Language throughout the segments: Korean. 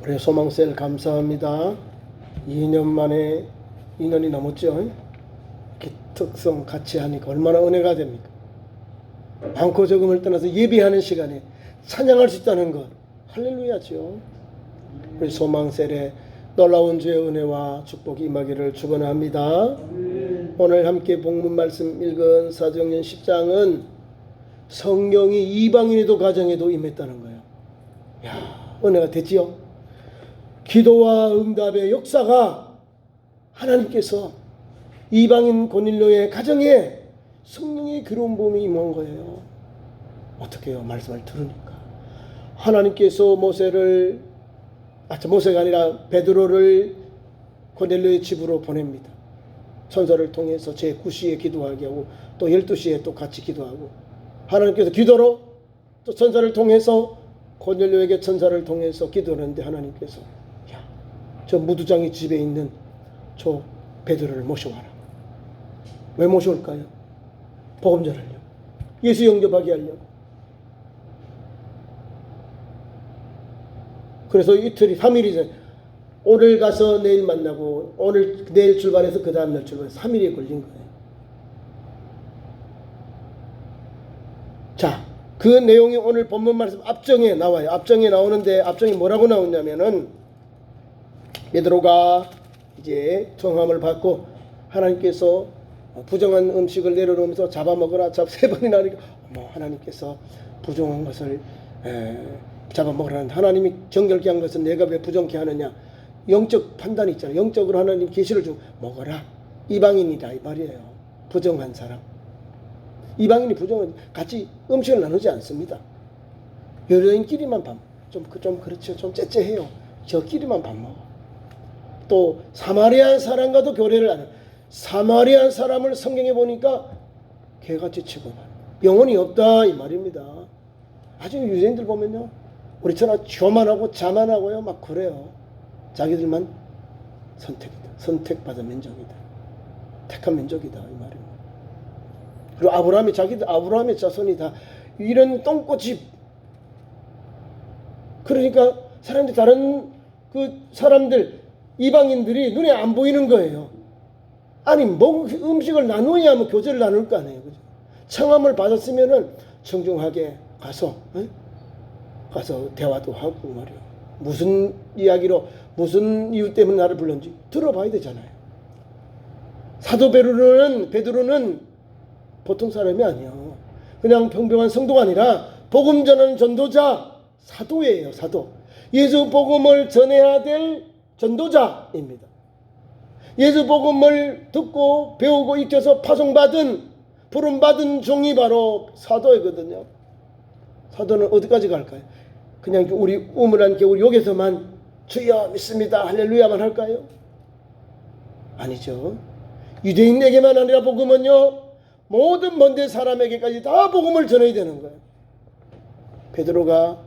우리 소망셀 감사합니다. 2년 만에 2년이 넘었죠. 이렇게 특성 같이 하니까 얼마나 은혜가 됩니까? 많고 적음을 떠나서 예배하는 시간에 찬양할 수 있다는 것, 할렐루야죠. 우리 소망셀의 놀라운 주의 은혜와 축복이 임하기를 축원합니다. 오늘 함께 본문 말씀 읽은 사도행전 10장은 성령이 이방인에도 가정에도 임했다는 거예요. 야, 은혜가 됐지요. 기도와 응답의 역사가 하나님께서 이방인 고넬료의 가정에 성령의 기름 부음이 임한 거예요. 어떻게 해요? 말씀을 들으니까 하나님께서 모세가 아니라 베드로를 고넬료의 집으로 보냅니다. 천사를 통해서 제9시에 기도하게 하고 또 12시에 또 같이 기도하고, 하나님께서 기도로 또 천사를 통해서 고넬료에게 천사를 통해서 기도하는데, 하나님께서 저 무두장이 집에 있는 저 베드로를 모셔와라. 왜 모셔올까요? 복음 전하려고, 예수 영접하게 하려고. 그래서 이틀이 3일이 전, 오늘 가서 내일 만나고 내일 출발해서 그 다음날 출발해서 3일이 걸린 거예요. 자, 그 내용이 오늘 본문 말씀 앞정에 나와요. 앞정에 나오는데, 앞정이 뭐라고 나오냐면은, 베드로가 이제 청함을 받고 하나님께서 부정한 음식을 내려놓으면서 잡아먹으라, 세 번이나 하니까 하나님께서 부정한 것을 잡아먹으라는데, 하나님이 정결케 한 것은 내가 왜 부정케 하느냐. 영적 판단이 있잖아요. 영적으로 하나님 계시를 주고 먹어라. 이방인이다 이 말이에요. 부정한 사람. 이방인이 부정한 같이 음식을 나누지 않습니다. 유대인끼리만 좀 그렇죠. 좀 째째해요. 저끼리만 밥 먹어. 또 사마리아 사람과도 교례를 안 해요. 사마리아 사람을 성경에 보니까 개같이 취급하는, 영혼이 없다 이 말입니다. 아주 유대인들 보면요, 우리처럼 교만하고 자만하고요 막 그래요. 자기들만 선택받은 민족이다, 택한 민족이다 이 말입니다. 그리고 아브라함의 자손이 다 이런 똥꼬집. 그러니까 사람들이, 다른 그 사람들, 이방인들이 눈에 안 보이는 거예요. 아니 음식을 나누냐 하면 교제를 나눌 거 아니에요. 그죠? 청함을 받았으면은 청중하게 가서 대화도 하고 말이요. 무슨 이야기로, 무슨 이유 때문에 나를 불렀는지 들어봐야 되잖아요. 사도 베드로는 보통 사람이 아니에요. 그냥 평범한 성도가 아니라 복음 전하는 전도자, 사도예요. 사도. 예수 복음을 전해야 될 전도자입니다. 예수 복음을 듣고 배우고 익혀서 파송받은, 부름받은 종이 바로 사도이거든요. 사도는 어디까지 갈까요? 그냥 우리 우물한 겨울 여기서만 주여 믿습니다 할렐루야만 할까요? 아니죠. 유대인에게만 아니라 복음은요, 모든 먼데 사람에게까지 다 복음을 전해야 되는 거예요. 베드로가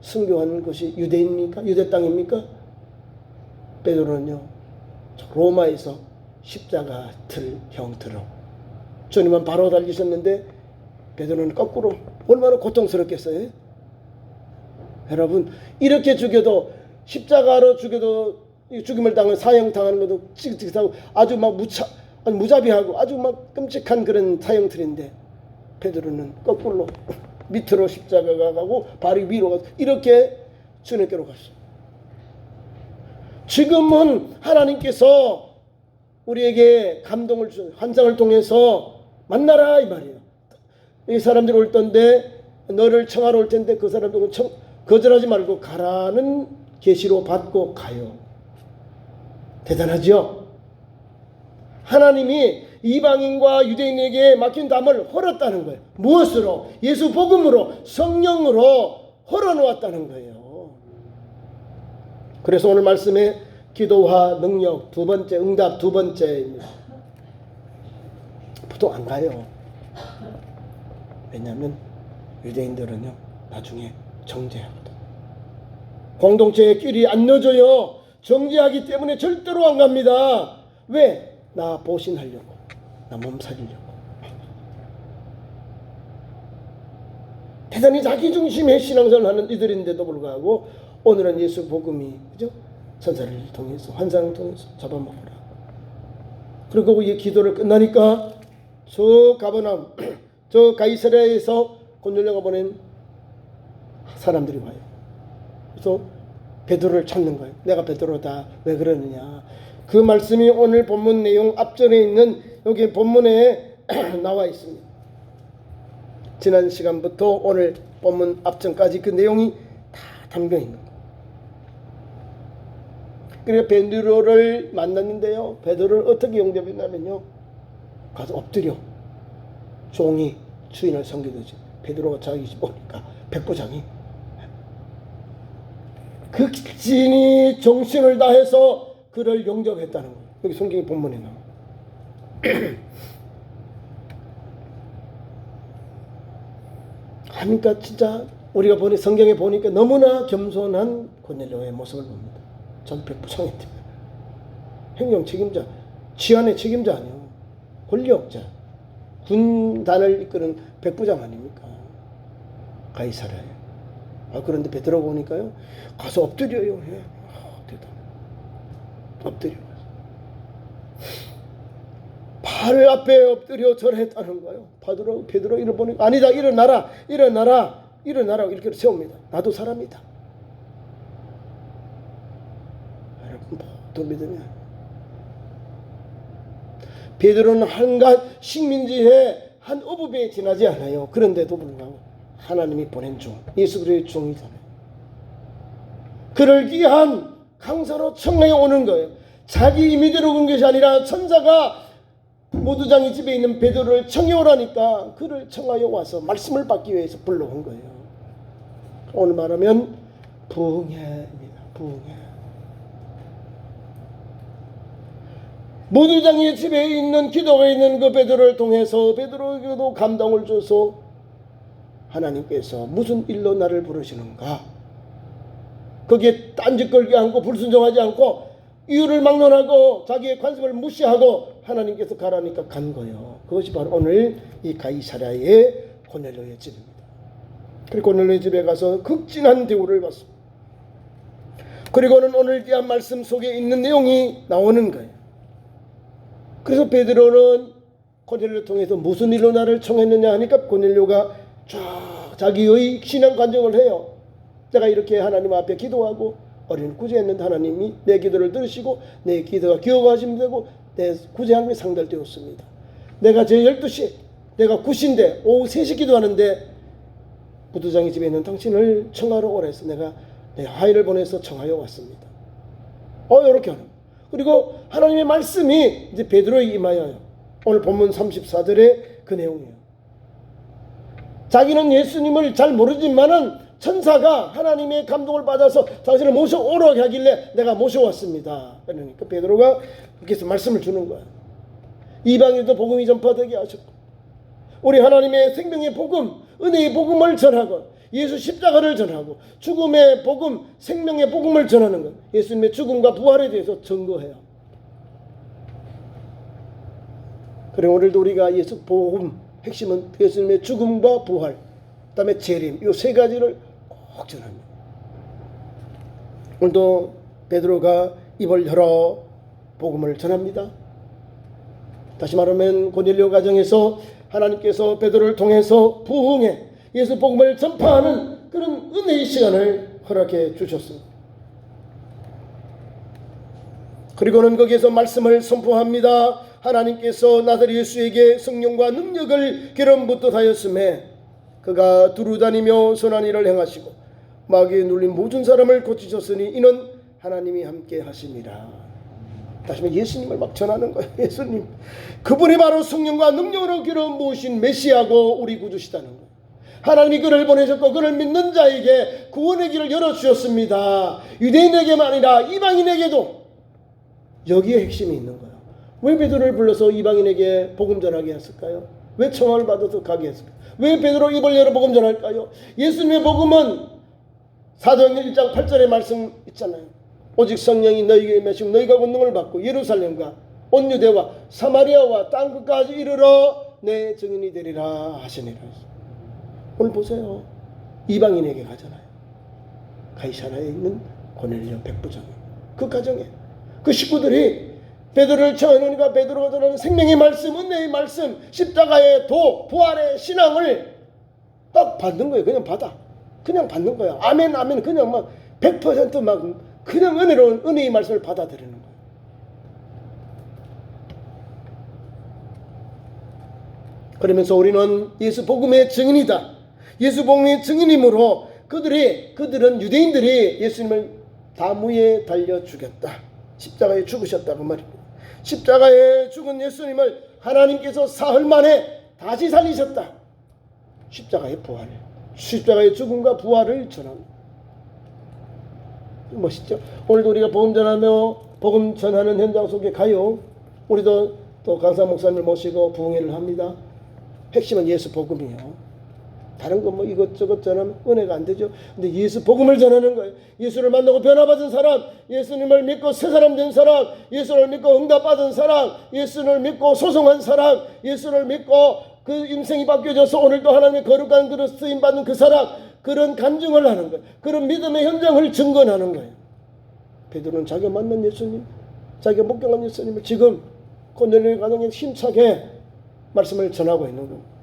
순교하는 것이 유대입니까? 유대 땅입니까? 베드로는요, 로마에서 십자가 틀 형태로 주님은 바로 달리셨는데 베드로는 거꾸로, 얼마나 고통스럽겠어요? 여러분, 이렇게 죽여도, 십자가로 죽여도 죽임을 당한, 사형당하는 것도 찌긋찌긋하고 아주 막 무자비하고 아주 막 끔찍한 그런 사형틀인데, 베드로는 거꾸로 밑으로 십자가가 가고 발이 위로 가고 이렇게 주님께로 갔어요. 지금은 하나님께서 우리에게 감동을 주는 환상을 통해서 만나라 이 말이에요. 이 사람들이 올 텐데, 너를 청하러 올 텐데 그 사람들은 거절하지 말고 가라는 계시로 받고 가요. 대단하죠? 하나님이 이방인과 유대인에게 맡긴 담을 헐었다는 거예요. 무엇으로? 예수 복음으로, 성령으로 헐어놓았다는 거예요. 그래서 오늘 말씀에 기도와 능력 두 번째, 응답 두 번째입니다. 보통 안 가요. 왜냐하면 유대인들은요, 나중에 정죄하거든. 공동체의 끼리 안 넣어줘요. 정죄하기 때문에 절대로 안 갑니다. 왜? 나 보신하려고, 나 몸 살리려고. 대단히 자기중심의 신앙생활을 하는 이들인데도 불구하고 오늘은 예수 복음이 그죠? 천사를 통해서 환상을 통해서 잡아먹어라. 그리고 이 기도를 끝나니까 저 가버나움 저 가이사랴에서 고넬료가 보낸 사람들이 와요. 그래서 베드로를 찾는 거예요. 내가 베드로다. 왜 그러느냐. 그 말씀이 오늘 본문 내용 앞전에 있는 여기 본문에 나와 있습니다. 지난 시간부터 오늘 본문 앞전까지 그 내용이 다 담겨 있는 거예요. 그래서 베드로를 만났는데요. 베드로를 어떻게 영접했냐면요. 가서 엎드려 종이 주인을 섬기듯이 베드로가 자기 집 오니까 백부장이 극진히 정신을 다해서 그를 영접했다는 거예요. 여기 성경 본문에 나와. 하니까 진짜 우리가 성경에 보니까 너무나 겸손한 고넬료의 모습을 봅니다. 전 백부장인데 행정 책임자, 치안의 책임자 아니에요. 권력자, 군단을 이끄는 백부장 아닙니까? 가이사랴에. 그런데 베드로가 오니까요. 가서 엎드려요. 예. 대단해. 엎드려. 발 앞에 엎드려 절했다는 거예요. 베드로 이를 보니까 아니다. 일어나라. 이렇게 세웁니다. 나도 사람이다. 여러분 모두 믿으면 베드로는 한갓 식민지의 한 어부에 지나지 않아요. 그런데도 불구하고 하나님이 보낸 종, 예수 그리스도의 종이잖아요. 그를 귀한 강사로 청하에 오는 거예요. 자기 임의대로 온 것이 아니라 천사가 모두장의 집에 있는 베드로를 청해 오라니까 그를 청하여 와서 말씀을 받기 위해서 불러온 거예요. 오늘 말하면 부흥회입니다. 부흥회. 모두장의 집에 있는 기도가 있는 그 베드로를 통해서 베드로에게도 감동을 줘서 하나님께서 무슨 일로 나를 부르시는가? 거기에 딴짓 걸지 않고 불순종하지 않고 이유를 막론하고 자기의 관심을 무시하고 하나님께서 가라니까 간 거예요. 그것이 바로 오늘 이 가이사랴의 고넬료의 집입니다. 그리고 고넬료의 집에 가서 극진한 대우를 받습니다. 그리고는 오늘 귀한 말씀 속에 있는 내용이 나오는 거예요. 그래서 베드로는 고넬료를 통해서 무슨 일로 나를 청했느냐 하니까 고넬료가 쫙 자기의 신앙 간증을 해요. 내가 이렇게 하나님 앞에 기도하고 어린 구제했는데 하나님이 내 기도를 들으시고 내 기도가 기억하시면 되고 내 구제함이 상달되었습니다. 내가 제 12시에 내가 9시인데 오후 3시 기도하는데 부두장의 집에 있는 당신을 청하러 오라 해서 내가 내 하인을 보내서 청하여 왔습니다. 이렇게 하는. 그리고 하나님의 말씀이 이제 베드로에 임하여요. 오늘 본문 34절의 그 내용이에요. 자기는 예수님을 잘 모르지만은 천사가 하나님의 감동을 받아서 당신을 모셔오라고 하길래 내가 모셔왔습니다. 그러니까 베드로가 그렇게 해서 말씀을 주는 거야. 이방인도 복음이 전파되게 하셨고 우리 하나님의 생명의 복음, 은혜의 복음을 전하고 예수 십자가를 전하고 죽음의 복음, 생명의 복음을 전하는 것. 예수님의 죽음과 부활에 대해서 증거해요. 그리고 오늘도 우리가 예수 복음 핵심은 예수님의 죽음과 부활, 그 다음에 재림, 이 세 가지를 꼭 전합니다. 오늘도 베드로가 입을 열어 복음을 전합니다. 다시 말하면 고넬료 가정에서 하나님께서 베드로를 통해서 부흥해 예수 복음을 전파하는 그런 은혜의 시간을 허락해 주셨습니다. 그리고는 거기에서 말씀을 선포합니다. 하나님께서 나사렛 예수에게 성령과 능력을 기름붓듯 하였음에 그가 두루다니며 선한 일을 행하시고 마귀에 눌린 모든 사람을 고치셨으니 이는 하나님이 함께 하심이라. 다시 한번 예수님을 막 전하는 거예요. 예수님 그분이 바로 성령과 능력으로 기름 부으신 메시아고 우리 구주시다는 거예요. 하나님이 그를 보내셨고 그를 믿는 자에게 구원의 길을 열어주셨습니다. 유대인에게만 아니라 이방인에게도 여기에 핵심이 있는 거예요. 왜 베드로를 불러서 이방인에게 복음 전하게 했을까요? 왜 청함을 받아서 가게 했을까요? 왜 베드로 입을 열어 복음 전할까요? 예수님의 복음은 사도행전 1장 8절의 말씀 있잖아요. 오직 성령이 너희에게 임하시고 너희가 권능을 받고 예루살렘과 온 유대와 사마리아와 땅 끝까지 이르러 내 증인이 되리라 하시니라. 오늘 보세요. 이방인에게 가잖아요. 가이사라에 있는 고넬료 백부장. 그 가정에 그 식구들이 베드로를 쳐놓으니까 베드로가 전하는 생명의 말씀, 은혜의 말씀, 십자가의 도, 부활의 신앙을 딱 받는 거예요. 그냥 받아. 그냥 받는 거야. 아멘, 아멘. 그냥 막 100% 그냥 은혜로운 은혜의 말씀을 받아들이는 거예요. 그러면서 우리는 예수 복음의 증인이다. 예수 복음의 증인이므로 그들은 유대인들이 예수님을 나무에 달려 죽였다. 십자가에 죽으셨다고 말입니다. 십자가에 죽은 예수님을 하나님께서 사흘 만에 다시 살리셨다. 십자가의 부활, 십자가의 죽음과 부활을 전합니다. 멋있죠? 오늘도 우리가 복음 전하며 복음 전하는 현장 속에 가요. 우리도 또 강사 목사님을 모시고 부흥회를 합니다. 핵심은 예수 복음이에요. 다른 거 뭐 이것저것 전하면 은혜가 안 되죠. 근데 예수 복음을 전하는 거예요. 예수를 만나고 변화받은 사람, 예수님을 믿고 새 사람 된 사람, 예수를 믿고 응답받은 사람, 예수를 믿고 소송한 사람, 예수를 믿고 그 인생이 바뀌어져서 오늘도 하나님의 거룩한 그릇 쓰임받는 그 사람, 그런 간증을 하는 거예요. 그런 믿음의 현장을 증거하는 거예요. 베드로는 자기가 만난 예수님, 자기가 목격한 예수님을 지금 고넬료 가정에 힘차게 말씀을 전하고 있는 겁니다.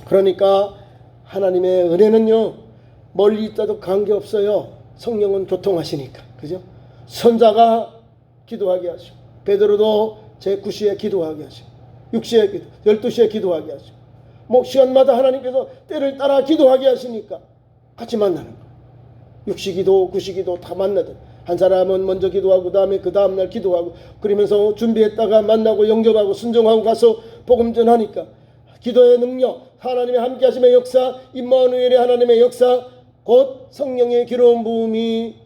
그러니까 하나님의 은혜는요, 멀리 있다도 관계없어요. 성령은 교통하시니까. 그죠? 선자가 기도하게 하시고, 베드로도 제9시에 기도하게 하시고, 6시에 기도, 12시에 기도하게 하시고, 뭐 시간마다 하나님께서 때를 따라 기도하게 하시니까 같이 만나는 거예요. 6시 기도, 9시 기도 다 만나든 한 사람은 먼저 기도하고 그 다음날 기도하고 그러면서 준비했다가 만나고 영접하고 순종하고 가서 복음 전하니까 기도의 능력, 하나님의 함께하심의 역사, 임마누엘의 하나님의 역사, 곧 성령의 기름 부음이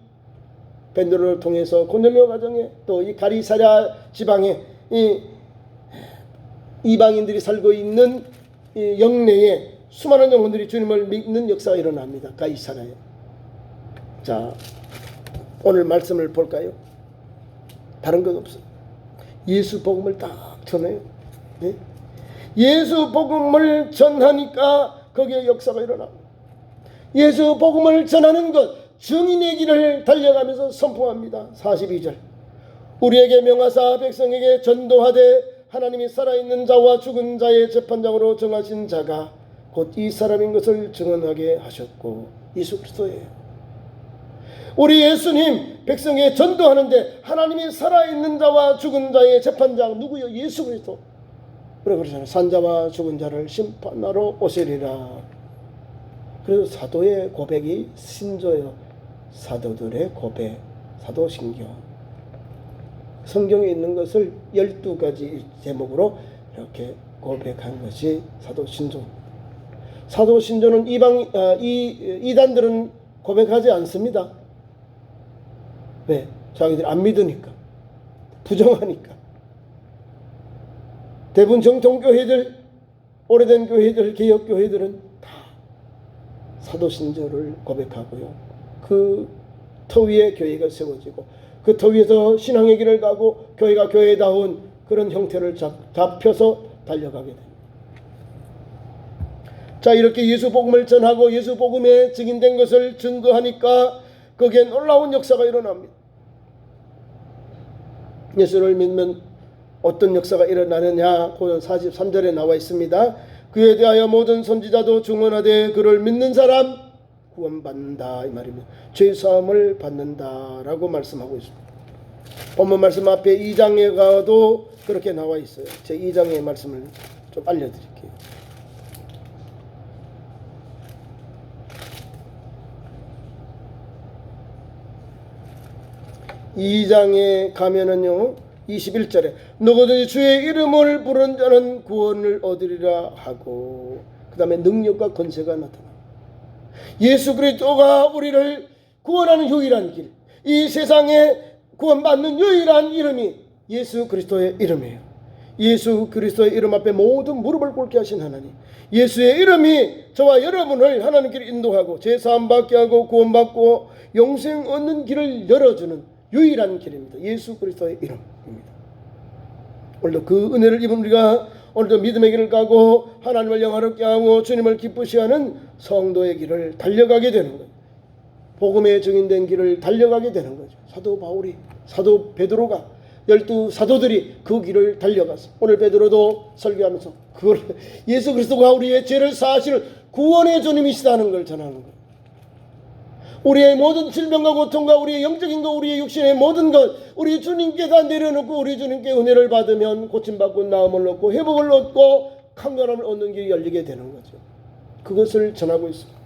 베드로를 통해서 고넬료 가정에 또 이 가리사랴 지방에 이 이방인들이 살고 있는 이 영내에 수많은 영혼들이 주님을 믿는 역사가 일어납니다. 가이사랴에. 자, 오늘 말씀을 볼까요? 다른 것 없어요. 예수 복음을 딱 전해요. 네? 예수 복음을 전하니까 거기에 역사가 일어납니다. 예수 복음을 전하는 것, 증인의 길을 달려가면서 선포합니다. 42절. 우리에게 명하사 백성에게 전도하되 하나님이 살아있는 자와 죽은 자의 재판장으로 정하신 자가 곧 이 사람인 것을 증언하게 하셨고, 예수 그리스도예요. 우리 예수님 백성에게 전도하는데 하나님이 살아있는 자와 죽은 자의 재판장 누구요? 예수 그리스도. 그래 그러잖아요. 산자와 죽은 자를 심판하러 오시리라. 그래서 사도의 고백이 신조예요. 사도들의 고백, 사도신경. 성경에 있는 것을 12가지 제목으로 이렇게 고백한 것이 사도신조. 사도신조는 이단들은 고백하지 않습니다. 왜? 자기들이 안 믿으니까, 부정하니까. 대부분 정통교회들, 오래된 교회들, 개혁교회들은 다 사도신조를 고백하고요. 그 터 위에 교회가 세워지고 그 터 위에서 신앙의 길을 가고 교회가 교회다운 그런 형태를 잡혀서 달려가게 됩니다. 자, 이렇게 예수 복음을 전하고 예수 복음에 증인된 것을 증거하니까 거기에 놀라운 역사가 일어납니다. 예수를 믿으면 어떤 역사가 일어나느냐? 고전 43절에 나와 있습니다. 그에 대하여 모든 선지자도 증언하되 그를 믿는 사람 구원받는다 이 말입니다. 죄사함을 받는다라고 말씀하고 있습니다. 본문 말씀 앞에 2장에 가도 그렇게 나와 있어요. 제 2장의 말씀을 좀 알려드릴게요. 2장에 가면은요, 21절에 누구든지 주의 이름을 부른 자는 구원을 얻으리라 하고, 그 다음에 능력과 권세가 나타납니다. 예수 그리스도가 우리를 구원하는 유일한 길, 이 세상에 구원받는 유일한 이름이 예수 그리스도의 이름이에요. 예수 그리스도의 이름 앞에 모든 무릎을 꿇게 하신 하나님, 예수의 이름이 저와 여러분을 하나님께로 인도하고 죄사함 받게 하고 구원받고 영생 얻는 길을 열어주는 유일한 길입니다. 예수 그리스도의 이름입니다. 오늘도 그 은혜를 입은 우리가 오늘도 믿음의 길을 가고 하나님을 영화롭게 하고 주님을 기쁘시게 하는 성도의 길을 달려가게 되는 거예요. 복음의 증인된 길을 달려가게 되는 거죠. 사도 바울이, 사도 베드로가, 12 사도들이 그 길을 달려갔어. 오늘 베드로도 설교하면서 그걸 예수 그리스도가 우리의 죄를 사하실 구원의 주님이시다는 걸 전하는 거예요. 우리의 모든 질병과 고통과 우리의 영적인 것, 우리의 육신의 모든 것, 우리 주님께 다 내려놓고 우리 주님께 은혜를 받으면 고침받고 나음을 얻고 회복을 얻고 강건함을 얻는 길이 열리게 되는 거죠. 그것을 전하고 있습니다.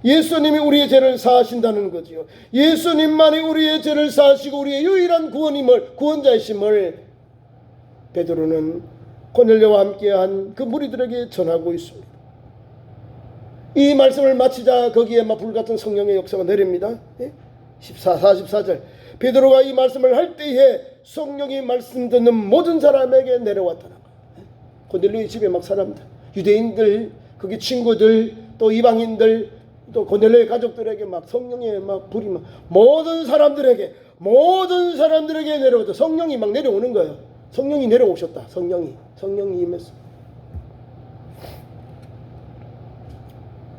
예수님이 우리의 죄를 사하신다는 거지요. 예수님만이 우리의 죄를 사하시고 우리의 유일한 구원자이심을 베드로는 고넬료와 함께한 그 무리들에게 전하고 있습니다. 이 말씀을 마치자 거기에 막 불같은 성령의 역사가 내립니다. 44절 베드로가 이 말씀을 할 때에 성령이 말씀 듣는 모든 사람에게 내려왔다는 거예요. 고넬료의 집에 막 사람들, 유대인들, 거기 친구들, 또 이방인들, 또 고넬료의 가족들에게 막 성령의 막 불이 막 모든 사람들에게 내려오다. 성령이 막 내려오는 거예요. 성령이 내려오셨다. 성령이 임했어.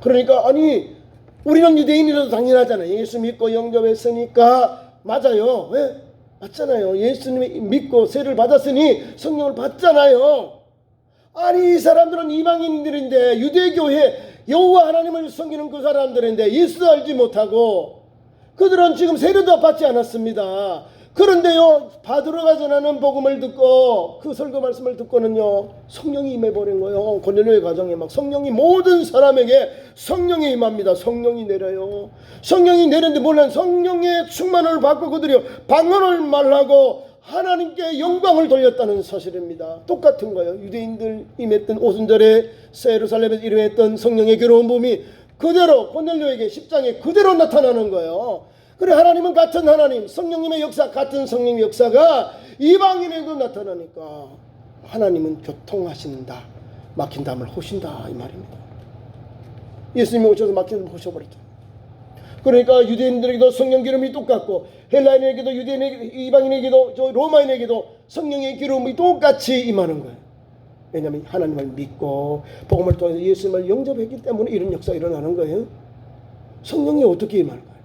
그러니까 아니 우리는 유대인이라도 당연하잖아요. 예수 믿고 영접했으니까 맞아요. 왜? 맞잖아요. 예수님이 믿고 세를 받았으니 성령을 받잖아요. 아니 이 사람들은 이방인들인데 유대교회 여호와 하나님을 섬기는 그 사람들인데 예수 알지 못하고 그들은 지금 세례도 받지 않았습니다. 그런데요 바드로가 전하는 복음을 듣고 그 설교 말씀을 듣고는요 성령이 임해버린 거예요. 고넬료의 가정에 막 성령이 모든 사람에게 성령이 임합니다. 성령이 내려요. 성령이 내렸는데 물론 성령의 충만을 받고 그들이 방언을 말하고 하나님께 영광을 돌렸다는 사실입니다. 똑같은 거예요. 유대인들 임했던 오순절에 예루살렘에서 일어났던 성령의 괴로운 봄이 그대로 고넬료에게 10장에 그대로 나타나는 거예요. 그래 하나님은 같은 하나님, 성령님의 역사 같은 성령의 역사가 이방인에도 나타나니까 하나님은 교통하신다. 막힌 담을 호신다 이 말입니다. 예수님이 오셔서 막힌 담을 호셔버렸죠. 그러니까 유대인들에게도 성령 기름이 똑같고 헬라인에게도 유대인에게 이방인에게도 로마인에게도 성령의 기름이 똑같이 임하는 거예요. 왜냐하면 하나님을 믿고 복음을 통해서 예수님을 영접했기 때문에 이런 역사가 일어나는 거예요. 성령이 어떻게 임할까요?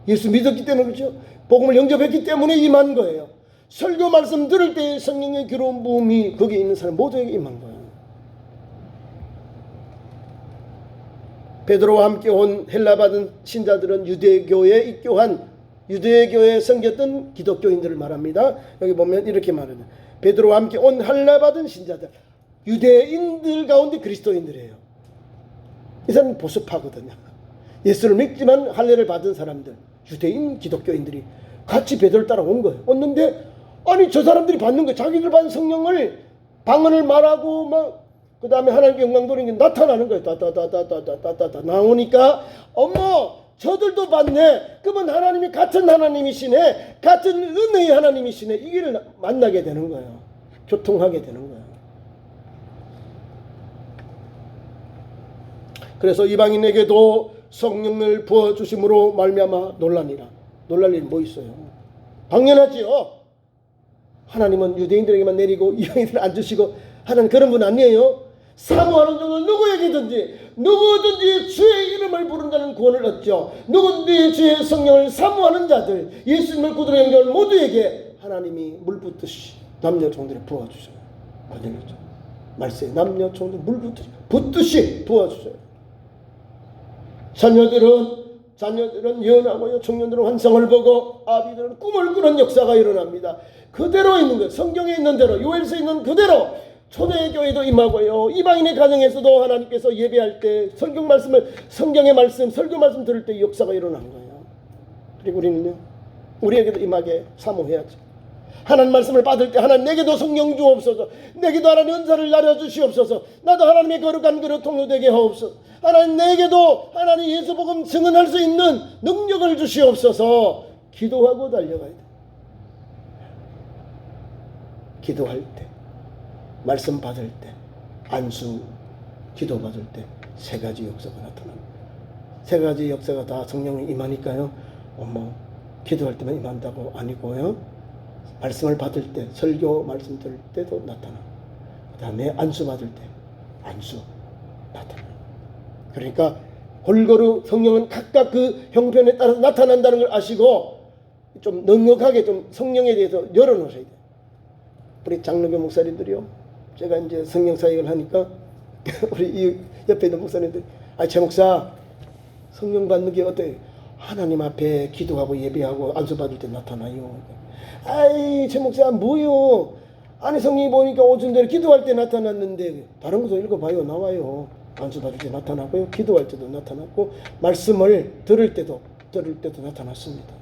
예수 믿었기 때문에 그렇죠. 복음을 영접했기 때문에 임한 거예요. 설교 말씀 들을 때 성령의 기름 부음이 거기에 있는 사람 모두에게 임한 거예요. 베드로와 함께 온 헬라 받은 신자들은 유대교에 입교한 유대교에 섬겼던 기독교인들을 말합니다. 여기 보면 이렇게 말합니다. 베드로와 함께 온 헬라 받은 신자들, 유대인들 가운데 그리스도인들이에요. 이 사람은 보수파거든요. 예수를 믿지만 할례를 받은 사람들, 유대인 기독교인들이 같이 베드로를 따라온 거예요. 왔는데 아니 저 사람들이 받는 거예요. 자기들 받은 성령을 방언을 말하고 막 그 다음에 하나님께 영광 돌리는 게 나타나는 거예요. 따따따따따따따따 나오니까 어머 저들도 받네. 그러면 하나님이 같은 하나님이시네. 같은 은혜의 하나님이시네. 이 길을 만나게 되는 거예요. 교통하게 되는 거예요. 그래서 이방인에게도 성령을 부어주심으로 말미암아 놀라니라. 놀랄 일이 뭐 있어요? 당연하지요. 하나님은 유대인들에게만 내리고 이방인들 안 주시고 하는 그런 분 아니에요. 사모하는 자는 누구든지 주의 이름을 부른 자는 구원을 얻죠. 누구든지 주의 성령을 사모하는 자들, 예수님을 구주로 영접한 모두에게 하나님이 물 붓듯이 남녀 종들에 부어주셔요. 거절했죠. 말세 남녀 종들 물 붓듯이 부어주셔요. 자녀들은 예언하고요. 청년들은 환상을 보고 아비들은 꿈을 꾸는 역사가 일어납니다. 그대로 있는 거예요. 성경에 있는 대로 요엘서에 있는 그대로 초대교회도 임하고요. 이방인의 가정에서도 하나님께서 예배할 때 성경 말씀 들을 때 역사가 일어난 거예요. 그리고 우리는요. 우리에게도 임하게 사모해야죠. 하나님 말씀을 받을 때 하나님 내게도 성령 주옵소서. 내게도 하나님 은사를 나눠주시옵소서. 나도 하나님의 거룩한 그릇 통로되게 하옵소서. 하나님 내게도 하나님 예수 복음 증언할 수 있는 능력을 주시옵소서. 기도하고 달려가야 돼. 기도할 때, 말씀 받을 때, 안수 기도 받을 때 세 가지 역사가 나타납니다. 세 가지 역사가 다 성령이 임하니까요. 기도할 때만 임한다고 아니고요. 말씀을 받을 때, 설교 말씀 들을 때도 나타나. 그 다음에 안수 받을 때 안수 나타나요. 그러니까 골고루 성령은 각각 그 형편에 따라서 나타난다는 걸 아시고 좀 넉넉하게 좀 성령에 대해서 열어놓으셔야 돼요. 우리 장로교 목사님들이요, 제가 이제 성령 사역을 하니까 우리 이 옆에 있는 목사님들, 제 목사 성령 받는 게 어때요? 하나님 앞에 기도하고 예배하고 안수 받을 때 나타나요. 제 목사 뭐요? 아니 성령이 보니까 5천 전에 기도할 때 나타났는데 다른 것도 읽어봐요. 나와요. 안수 받을 때 나타나고요. 기도할 때도 나타났고 말씀을 들을 때도 나타났습니다.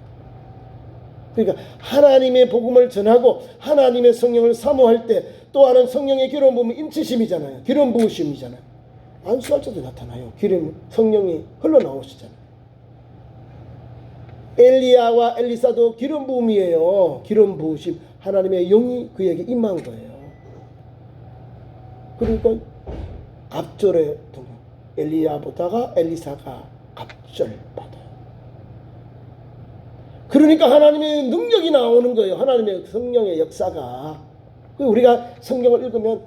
그러니까 하나님의 복음을 전하고 하나님의 성령을 사모할 때 또 하나는 성령의 기름 부음이 인치심이잖아요. 기름 부으심이잖아요. 안수할 때도 나타나요. 성령이 흘러나오시잖아요. 엘리야와 엘리사도 기름 부음이에요. 기름 부으심. 하나님의 영이 그에게 임한 거예요. 그러니까 갑절에 엘리야보다가 엘리사가 갑절 받아요. 그러니까 하나님의 능력이 나오는 거예요. 하나님의 성령의 역사가. 우리가 성경을 읽으면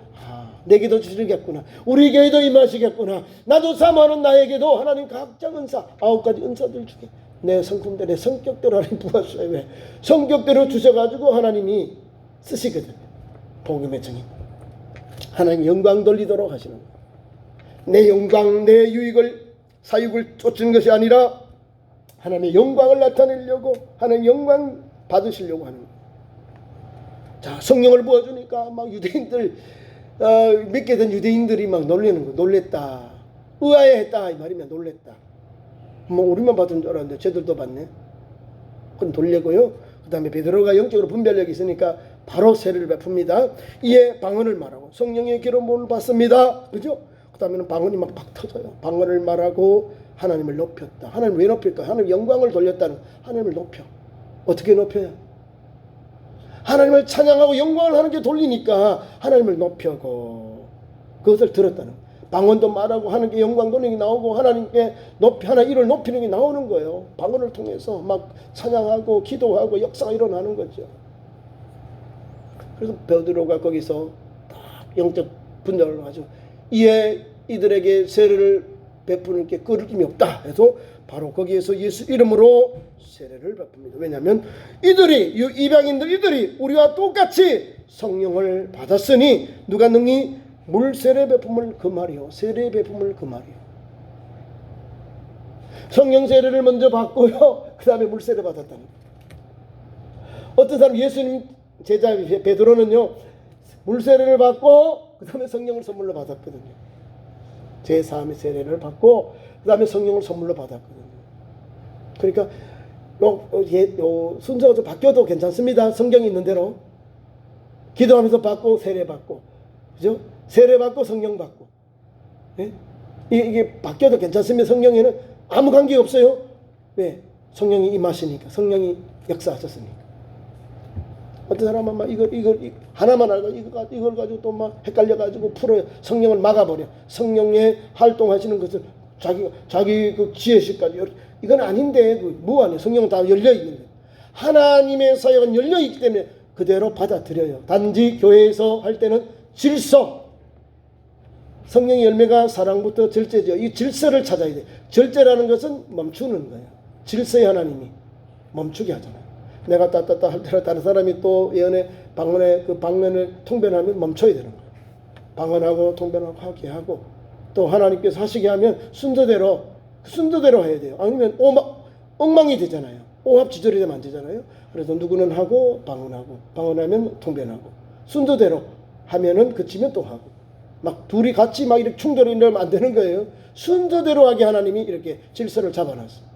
내게도 주시겠구나. 우리 교회도 임하시겠구나. 나도 사모하는 나에게도 하나님 각자 은사 9가지 은사들 중에 내 성품대로 내 성격대로 하나님 부어주셔요. 왜? 성격대로 주셔가지고 하나님이 쓰시거든요. 복음의 정인. 하나님 영광 돌리도록 하시는 거예요. 내 영광 내 유익을 사육을 쫓는 것이 아니라 하나님의 영광을 나타내려고 하나님 영광 받으시려고 하는 거예요. 자, 성령을 부어주니까 막 유대인들 믿게 된 유대인들이 막 놀리는 거. 놀랬다. 의아해했다 이 말이면 놀랬다. 뭐 우리만 받은 줄 알았는데 쟤들도 받네. 그건 돌리고요. 그 다음에 베드로가 영적으로 분별력이 있으니까 바로 세례를 베풉니다. 이에 방언을 말하고 성령의 기름 부음을 받습니다. 그죠? 그 다음에는 방언이 막 터져요. 방언을 말하고 하나님을 높였다. 하나님 왜 높일까? 하나님 영광을 돌렸다는 하나님을 높여. 어떻게 높여요? 하나님을 찬양하고 영광을 하는 게 돌리니까 하나님을 높여고 그것을 들었다는 거예요. 방언도 말하고 하는 게 영광 돌리는 게 나오고 하나님께 하나님 이를 높이는 게 나오는 거예요. 방언을 통해서 막 찬양하고 기도하고 역사가 일어나는 거죠. 그래서 베드로가 거기서 딱 영적 분별을 가지고 이에 이들에게 세례를 베푸는 게 끊임이 없다 해서 바로 거기에서 예수 이름으로 세례를 베풉니다. 왜냐하면 이방인들이 우리와 똑같이 성령을 받았으니 누가 능히 물 세례 베품을 금하리요. 세례 베품을 금하리요. 성령 세례를 먼저 받고요. 그 다음에 물 세례 받았다는 거예요. 어떤 사람 예수님 제자 베드로는요. 물 세례를 받고 그 다음에 성령을 선물로 받았거든요. 제3의 세례를 받고 그 다음에 성령을 선물로 받았거든요. 그러니까 순서가 좀 바뀌어도 괜찮습니다. 성경이 있는 대로 기도하면서 받고 세례 받고, 그죠? 세례 받고 성령 받고, 네? 이게 바뀌어도 괜찮습니다. 성령에는 아무 관계 없어요. 왜? 성령이 임하시니까, 성령이 역사하셨으니까. 어떤 사람은 막 이걸 하나만 알고 이걸 가지고 또 막 헷갈려 가지고 풀어요. 성령을 막아버려. 성령의 활동하시는 것을 자기 그 지혜식까지 이건 아닌데 무한해. 성령은 다 열려 있는 거예요. 하나님의 사역은 열려 있기 때문에 그대로 받아들여요. 단지 교회에서 할 때는 질서. 성령의 열매가 사랑부터 절제죠. 이 질서를 찾아야 돼. 절제라는 것은 멈추는 거예요. 질서의 하나님이 멈추게 하잖아요. 내가 따따따 할 때로 다른 사람이 또 예언의 방언의 그 방언을 통변하면 멈춰야 되는 거예요. 방언하고 통변하고 하게 하고 또 하나님께서 하시게 하면 순서대로 해야 돼요. 아니면 엉망이 되잖아요. 오합지졸이 되면 안 되잖아요. 그래서 누구는 하고 방언하면 통변하고 순서대로 하면은 그치면 또 하고 막 둘이 같이 막 이렇게 충돌이 일어나면 안 되는 거예요. 순서대로 하게 하나님이 이렇게 질서를 잡아놨어요.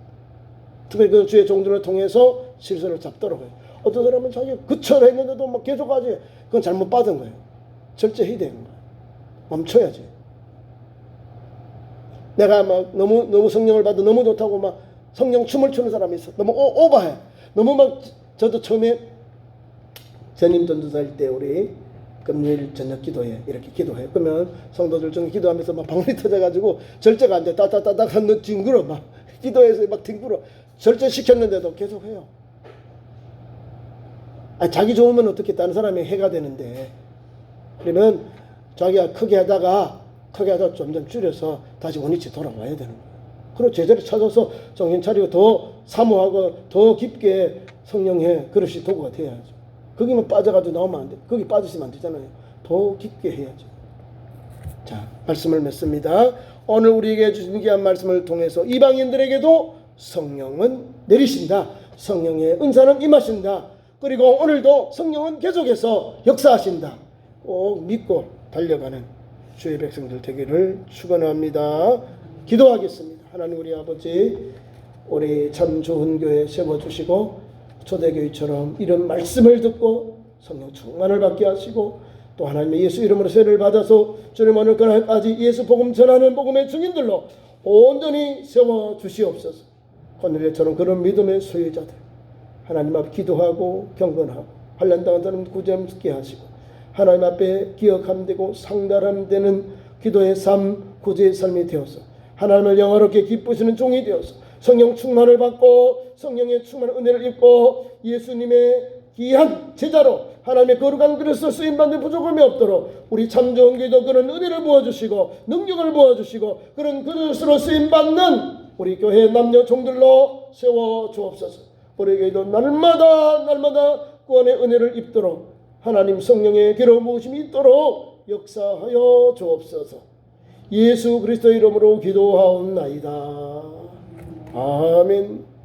특별히 그 주의 종들을 통해서 질서를 잡도록 해요. 어떤 사람은 자기가 그처를 했는데도 막 계속 하지. 그건 잘못 받은 거예요. 절제해야 되는 거예요. 멈춰야지. 내가 막 너무 성령을 받아 너무 좋다고 막 성령 춤을 추는 사람이 있어. 너무 오버해. 너무 막 저도 처음에 전임 전도사일 때 우리 금요일 저녁 기도회 이렇게 기도해요. 그러면 성도들 중에 기도하면서 막 방울이 터져가지고 절제가 안 돼. 따따따따 하는 뒹굴어 막 기도해서 막 뒹굴어. 절제시켰는데도 계속 해요. 자기 좋으면 어떻게 다른 사람이 해가 되는데 그러면 자기가 크게 하다가 점점 줄여서 다시 원위치 돌아와야 되는 거예요. 그리고 제자리 찾아서 정신 차리고 더 사모하고 더 깊게 성령의 그릇이 도구가 돼야죠. 거기만 빠져가지고 나오면 안 돼. 거기 빠지시면 안 되잖아요. 더 깊게 해야죠. 자, 말씀을 맺습니다. 오늘 우리에게 주신 귀한 말씀을 통해서 이방인들에게도 성령은 내리신다. 성령의 은사는 임하신다. 그리고 오늘도 성령은 계속해서 역사하신다. 꼭 믿고 달려가는 주의 백성들 되기를 축원합니다. 기도하겠습니다. 하나님 우리 아버지, 우리 참 좋은 교회 세워주시고 초대교회처럼 이런 말씀을 듣고 성령 충만을 받게 하시고 또 하나님의 예수 이름으로 세례를 받아서 주님 오늘 그날까지 예수 복음 전하는 복음의 증인들로 온전히 세워주시옵소서. 오늘처럼 그런 믿음의 소유자들 하나님 앞에 기도하고 경건하고 환난당한 사람 구제함게 하시고 하나님 앞에 기억함 되고 상달함 되는 기도의 삶, 구제의 삶이 되어서 하나님을 영화롭게 기쁘시는 종이 되어서 성령 충만을 받고 성령의 충만한 은혜를 입고 예수님의 귀한 제자로 하나님의 거룩한 그릇으로 쓰임받는 부족함이 없도록 우리 참 좋은 기도 그런 은혜를 부어주시고 능력을 부어주시고 그런 그릇으로 쓰임받는 우리 교회 남녀 종들로 세워주옵소서. 우리 교회도 날마다 구원의 은혜를 입도록 하나님 성령의 기름 부으심이 있도록 역사하여 주옵소서. 예수 그리스도 이름으로 기도하옵나이다. 아멘.